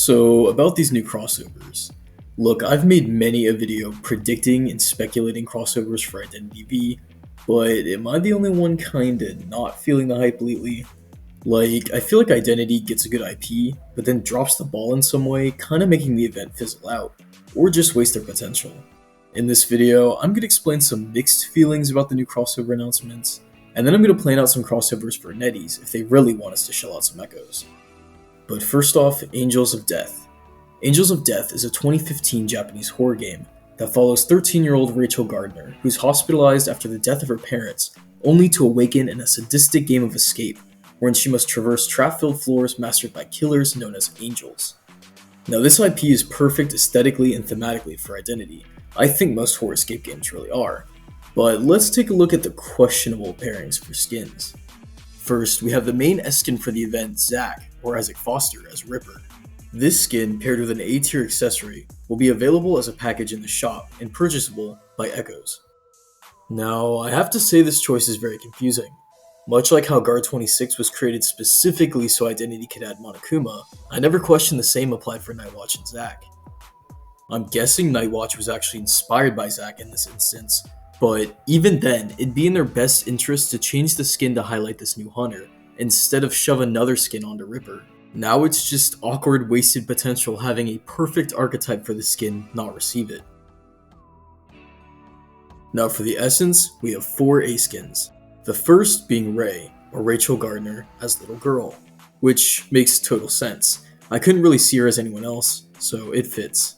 So, about these new crossovers. Look, I've made many a video predicting and speculating crossovers for Identity V, but am I the only one kinda not feeling the hype lately? Like, I feel like Identity gets a good IP, but then drops the ball in some way, kinda making the event fizzle out, or just waste their potential. In this video, I'm gonna explain some mixed feelings about the new crossover announcements, and then I'm gonna plan out some crossovers for NetEase if they really want us to shell out some echoes. But first off, Angels of Death. Angels of Death is a 2015 Japanese horror game that follows 13-year-old Rachel Gardner, who's hospitalized after the death of her parents, only to awaken in a sadistic game of escape, wherein she must traverse trap-filled floors mastered by killers known as angels. Now this IP is perfect aesthetically and thematically for Identity. I think most horror escape games really are. But let's take a look at the questionable pairings for skins. First, we have the main S-skin for the event, Zack, or Isaac Foster, as Ripper. This skin, paired with an A-tier accessory, will be available as a package in the shop and purchasable by Echoes. Now, I have to say this choice is very confusing. Much like how Guard 26 was created specifically so Identity could add Monokuma, I never questioned the same applied for Nightwatch and Zack. I'm guessing Nightwatch was actually inspired by Zack in this instance, but even then, it'd be in their best interest to change the skin to highlight this new hunter, instead of shove another skin onto Ripper. Now it's just awkward wasted potential having a perfect archetype for the skin not receive it. Now for the essence, we have 4 A skins. The first being Ray, or Rachel Gardner, as Little Girl, which makes total sense. I couldn't really see her as anyone else, so it fits.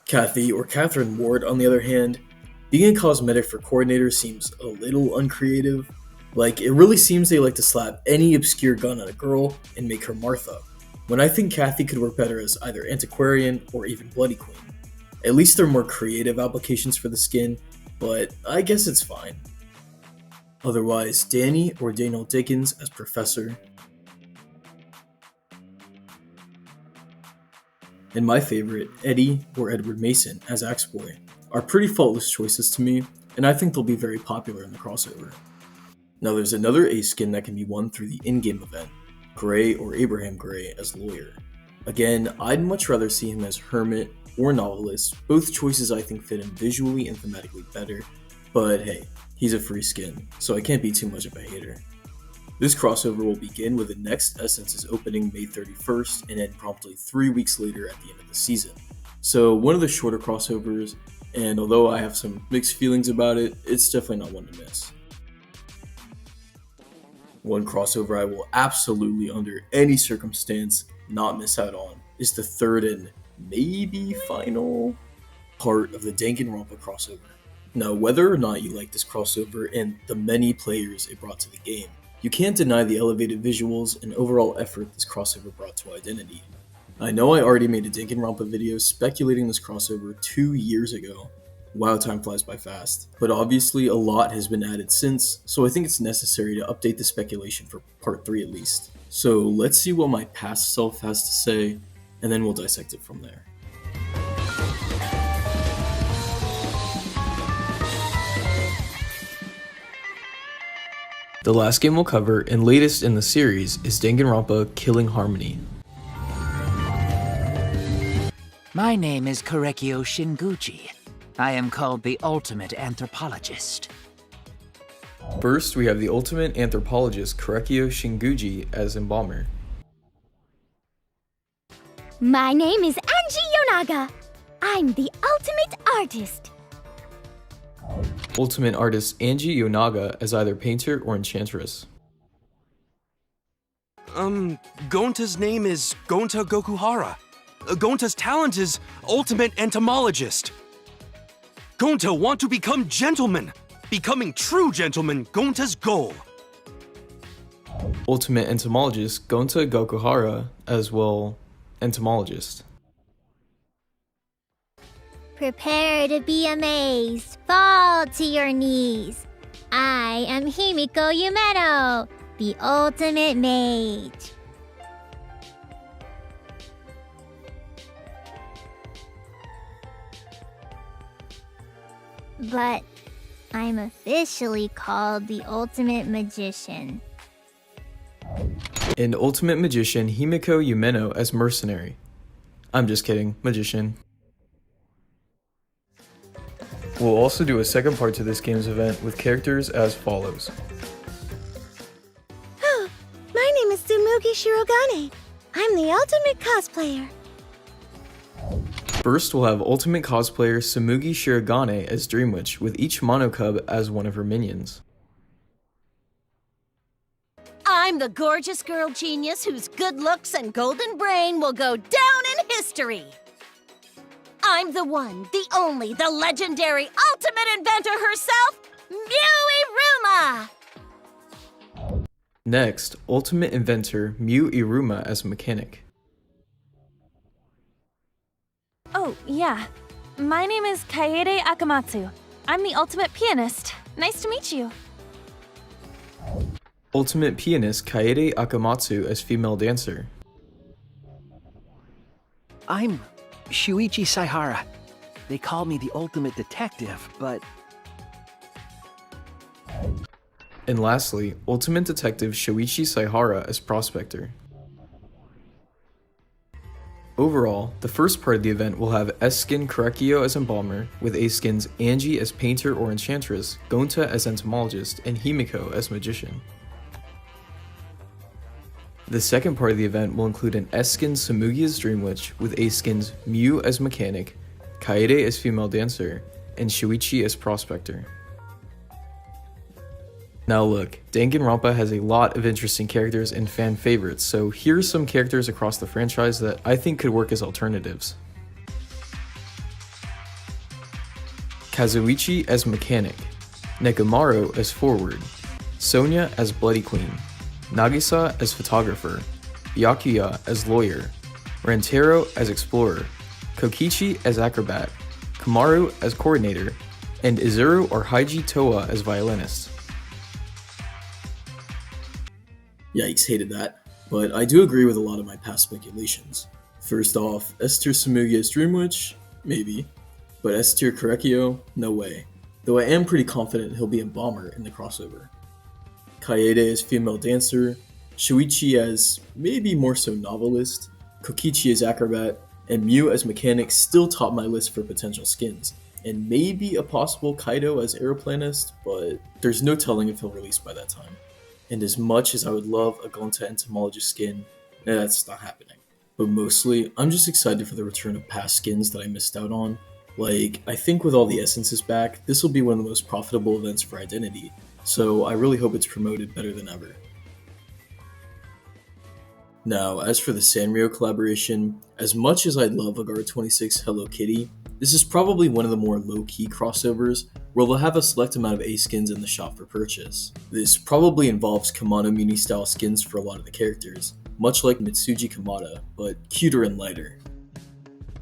Kathy, or Catherine Ward, on the other hand, being a cosmetic for coordinator seems a little uncreative. Like, it really seems they like to slap any obscure gun on a girl and make her Martha, when I think Kathy could work better as either Antiquarian or even Bloody Queen. At least there are more creative applications for the skin, but I guess it's fine. Otherwise, Danny, or Daniel Dickens, as Professor. And my favorite, Eddie, or Edward Mason, as Axeboy, are pretty faultless choices to me, and I think they'll be very popular in the crossover. Now there's another A skin that can be won through the in-game event, Gray, or Abraham Gray, as Lawyer. Again, I'd much rather see him as Hermit or Novelist, both choices I think fit him visually and thematically better, but hey, he's a free skin, so I can't be too much of a hater. This crossover will begin with the next Essence's opening May 31st and end promptly 3 weeks later at the end of the season. So one of the shorter crossovers, and although I have some mixed feelings about it, it's definitely not one to miss. One crossover I will absolutely under any circumstance not miss out on is the third and maybe final part of the Danganronpa crossover. Now whether or not you like this crossover and the many players it brought to the game, you can't deny the elevated visuals and overall effort this crossover brought to Identity. I know I already made a Danganronpa video speculating this crossover 2 years ago. Wow, time flies by fast. But obviously a lot has been added since, so I think it's necessary to update the speculation for part 3 at least. So let's see what my past self has to say, and then we'll dissect it from there. The last game we'll cover, and latest in the series, is Danganronpa Killing Harmony. My name is Korekio Shinguchi. I am called the Ultimate Anthropologist. First, we have the Ultimate Anthropologist Korekio Shinguchi as Embalmer. My name is Angie Yonaga. I'm the Ultimate Artist. Ultimate Artist Angie Yonaga as either Painter or Enchantress. Gonta's name is Gonta Gokuhara. Gonta's talent is Ultimate Entomologist. Gonta want to become gentleman. Becoming true gentleman, Gonta's goal. Ultimate Entomologist Gonta Gokuhara as well, Entomologist. Prepare to be amazed. Fall to your knees. I am Himiko Yumeno, the Ultimate Mage. But I'm officially called the Ultimate Magician. and Ultimate Magician Himiko Yumeno as Mercenary. I'm just kidding, Magician. We'll also do a second part to this game's event with characters as follows. Oh, my name is Tsumugi Shirogane. I'm the ultimate cosplayer. First, we'll have Ultimate Cosplayer Tsumugi Shirogane as Dream Witch, with each Monocub as one of her minions. I'm the gorgeous girl genius whose good looks and golden brain will go down in history. I'm the one, the only, the legendary ultimate inventor herself, Miu Iruma! Next, Ultimate Inventor Miu Iruma as Mechanic. Oh, yeah. My name is Kaede Akamatsu. I'm the ultimate pianist. Nice to meet you. Ultimate Pianist Kaede Akamatsu as Female Dancer. I'm Shuichi Saihara. They call me the ultimate detective, but... And lastly, Ultimate Detective Shuichi Saihara as Prospector. Overall, the first part of the event will have S-Skin Korekio as Embalmer, with A-Skins Angie as Painter or Enchantress, Gonta as Entomologist, and Himiko as Magician. The second part of the event will include an S-Skin Tsumugi as Dream Witch, with A-Skins Miu as Mechanic, Kaede as Female Dancer, and Shuichi as Prospector. Now look, Danganronpa has a lot of interesting characters and fan favorites, so here are some characters across the franchise that I think could work as alternatives. Kazuichi as Mechanic, Nekomaru as Forward, Sonia as Bloody Queen, Nagisa as Photographer, Byakuya as Lawyer, Rantaro as Explorer, Kokichi as Acrobat, Kamaru as Coordinator, and Izuru or Haiji Toa as Violinist. Yikes, hated that, but I do agree with a lot of my past speculations. First off, S-Tier Tsumugi as Dream Witch? Maybe. But S-Tier Korekio? No way. Though I am pretty confident he'll be Embalmer in the crossover. Kaede as Female Dancer, Shuichi as maybe more so Novelist, Kokichi as Acrobat, and Miu as Mechanic still top my list for potential skins, and maybe a possible Kaido as Aeroplanist, but there's no telling if he'll release by that time. And as much as I would love a Gonta Entomologist skin, that's not happening. But mostly, I'm just excited for the return of past skins that I missed out on. Like, I think with all the essences back, this will be one of the most profitable events for Identity, so I really hope it's promoted better than ever. Now, as for the Sanrio collaboration, as much as I'd love a Guard26 Hello Kitty, this is probably one of the more low-key crossovers where they'll have a select amount of A-skins in the shop for purchase. This probably involves Kamado Muni style skins for a lot of the characters, much like Mitsuji Kamada, but cuter and lighter.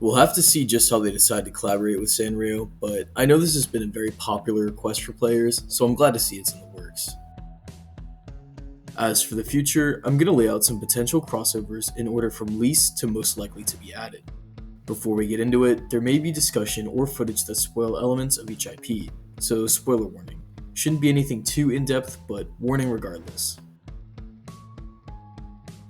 We'll have to see just how they decide to collaborate with Sanrio, but I know this has been a very popular request for players, so I'm glad to see it's in the works. As for the future, I'm going to lay out some potential crossovers in order from least to most likely to be added. Before we get into it, there may be discussion or footage that spoil elements of each IP, so spoiler warning. Shouldn't be anything too in-depth, but warning regardless.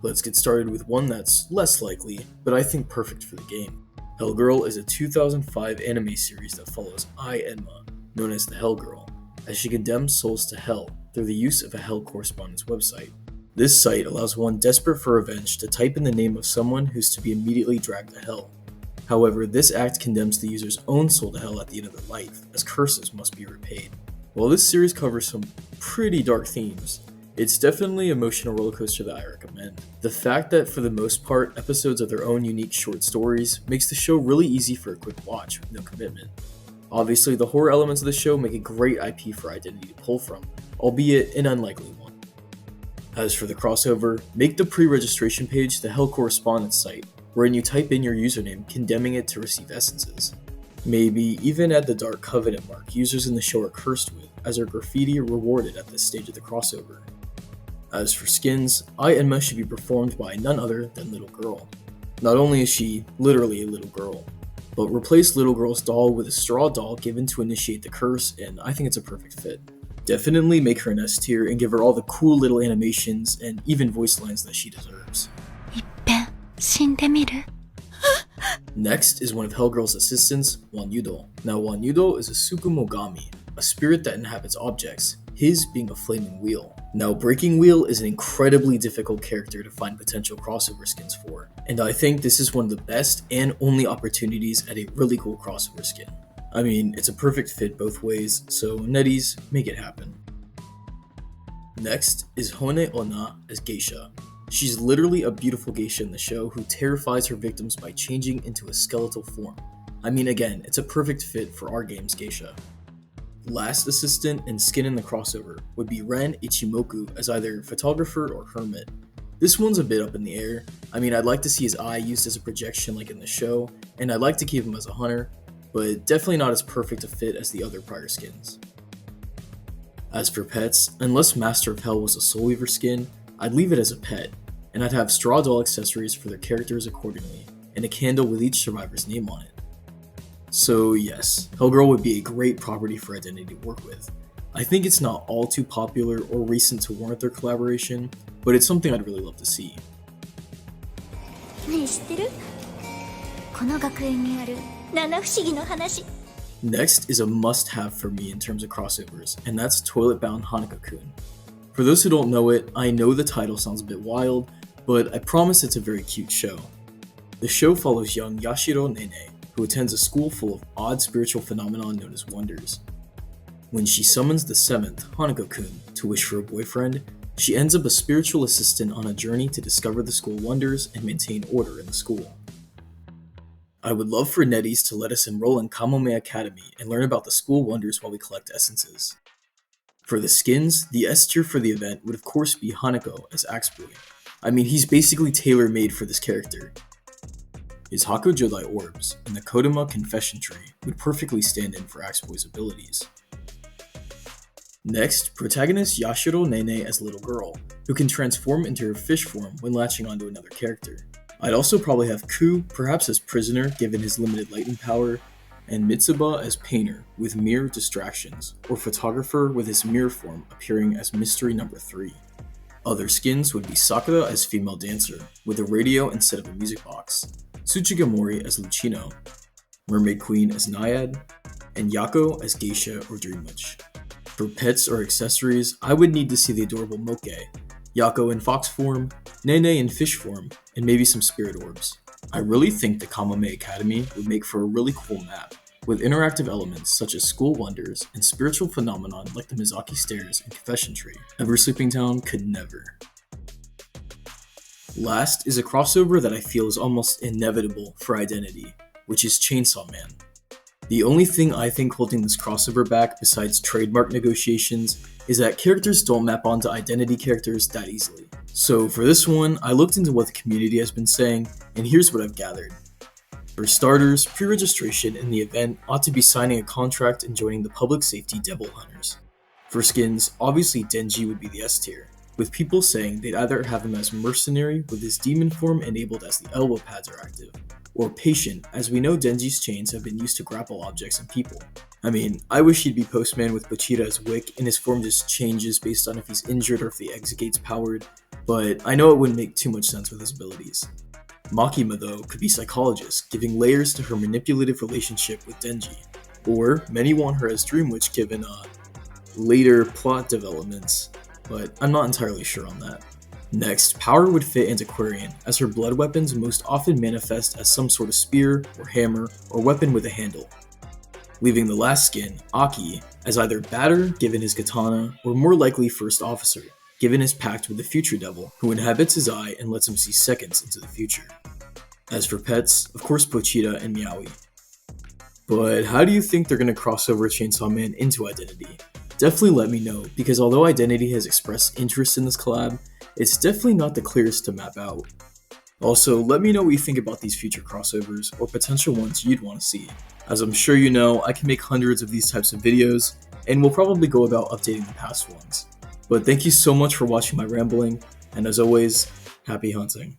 Let's get started with one that's less likely, but I think perfect for the game. Hellgirl is a 2005 anime series that follows Ai Enma, known as the Hellgirl, as she condemns souls to hell through the use of a Hell correspondence website. This site allows one desperate for revenge to type in the name of someone who's to be immediately dragged to hell. However, this act condemns the user's own soul to hell at the end of their life, as curses must be repaid. While this series covers some pretty dark themes, it's definitely an emotional rollercoaster that I recommend. The fact that for the most part, episodes are their own unique short stories makes the show really easy for a quick watch with no commitment. Obviously, the horror elements of the show make a great IP for Identity to pull from, albeit an unlikely one. As for the crossover, make the pre-registration page the Hell correspondence site, wherein you type in your username condemning it to receive essences. Maybe even add the Dark Covenant mark users in the show are cursed with, as are graffiti rewarded at this stage of the crossover. As for skins, Ai Enma should be performed by none other than Little Girl. Not only is she literally a little girl, but replace Little Girl's doll with a straw doll given to initiate the curse, and I think it's a perfect fit. Definitely make her an S tier and give her all the cool little animations and even voice lines that she deserves. いっぺん死んでみる Next is one of Hellgirl's assistants, Wanyudo. Now Wanyudo is a Tsukumogami, a spirit that inhabits objects, his being a flaming wheel. Now Breaking Wheel is an incredibly difficult character to find potential crossover skins for, and I think this is one of the best and only opportunities at a really cool crossover skin. I mean, it's a perfect fit both ways, so Netties, make it happen. Next is Hone Onna as Geisha. She's literally a beautiful geisha in the show who terrifies her victims by changing into a skeletal form. I mean, again, it's a perfect fit for our game's geisha. Last assistant and skin in the crossover would be Ren Ichimoku as either photographer or hermit. This one's a bit up in the air. I mean, I'd like to see his eye used as a projection like in the show, and I'd like to keep him as a hunter, but definitely not as perfect a fit as the other prior skins. As for pets, unless Master of Hell was a Soul Weaver skin, I'd leave it as a pet, and I'd have straw doll accessories for their characters accordingly, and a candle with each survivor's name on it. So yes, Hellgirl would be a great property for Identity to work with. I think it's not all too popular or recent to warrant their collaboration, but it's something I'd really love to see. ねえ知ってるこの学園にある七不思議の話 Next is a must-have for me in terms of crossovers, and that's Toilet-Bound Hanako-Kun. For those who don't know it, I know the title sounds a bit wild, but I promise it's a very cute show. The show follows young Yashiro Nene, who attends a school full of odd spiritual phenomena known as wonders. When she summons the seventh, Hanako-Kun, to wish for a boyfriend, she ends up a spiritual assistant on a journey to discover the school wonders and maintain order in the school. I would love for Netties to let us enroll in Kamome Academy and learn about the school wonders while we collect essences. For the skins, the S tier for the event would of course be Hanako as Axeboy. I mean, he's basically tailor-made for this character. His Hakujodai orbs and the Kodama confession tree would perfectly stand in for Axeboy's abilities. Next, protagonist Yashiro Nene as Little Girl, who can transform into her fish form when latching onto another character. I'd also probably have Ku, perhaps as Prisoner given his limited lightning power, and Mitsuba as Painter with mirror distractions, or Photographer with his mirror form appearing as Mystery Number 3. Other skins would be Sakura as Female Dancer, with a radio instead of a music box, Tsuchigamori as Lucino, Mermaid Queen as Naiad, and Yako as Geisha or Dream Witch. For pets or accessories, I would need to see the adorable Moke, Yako in fox form, Nene in fish form, and maybe some spirit orbs. I really think the Kamome Academy would make for a really cool map, with interactive elements such as school wonders and spiritual phenomenon like the Mizaki Stairs and Confession Tree. Ever Sleeping Town could never. Last is a crossover that I feel is almost inevitable for Identity, which is Chainsaw Man. The only thing I think holding this crossover back besides trademark negotiations is that characters don't map onto Identity characters that easily. So for this one, I looked into what the community has been saying, and here's what I've gathered. For starters, pre-registration in the event ought to be signing a contract and joining the public safety Devil Hunters. For skins, obviously Denji would be the S tier, with people saying they'd either have him as Mercenary with his demon form enabled as the elbow pads are active, or Patient, as we know Denji's chains have been used to grapple objects and people. I mean, I wish he'd be Postman with Pochita as Wick, and his form just changes based on if he's injured or if the exit gate's powered, but I know it wouldn't make too much sense with his abilities. Makima, though, could be Psychologist, giving layers to her manipulative relationship with Denji, or many want her as Dream Witch given later plot developments, but I'm not entirely sure on that. Next, Power would fit Antiquarian, as her blood weapons most often manifest as some sort of spear, or hammer, or weapon with a handle. Leaving the last skin, Aki, as either Batter, given his katana, or more likely First Officer, given his pact with the Future Devil, who inhabits his eye and lets him see seconds into the future. As for pets, of course Pochita and Meowie. But how do you think they're going to cross over Chainsaw Man into Identity? Definitely let me know, because although Identity has expressed interest in this collab, it's definitely not the clearest to map out. Also, let me know what you think about these future crossovers, or potential ones you'd want to see. As I'm sure you know, I can make hundreds of these types of videos, and we'll probably go about updating the past ones. But thank you so much for watching my rambling, and as always, happy hunting.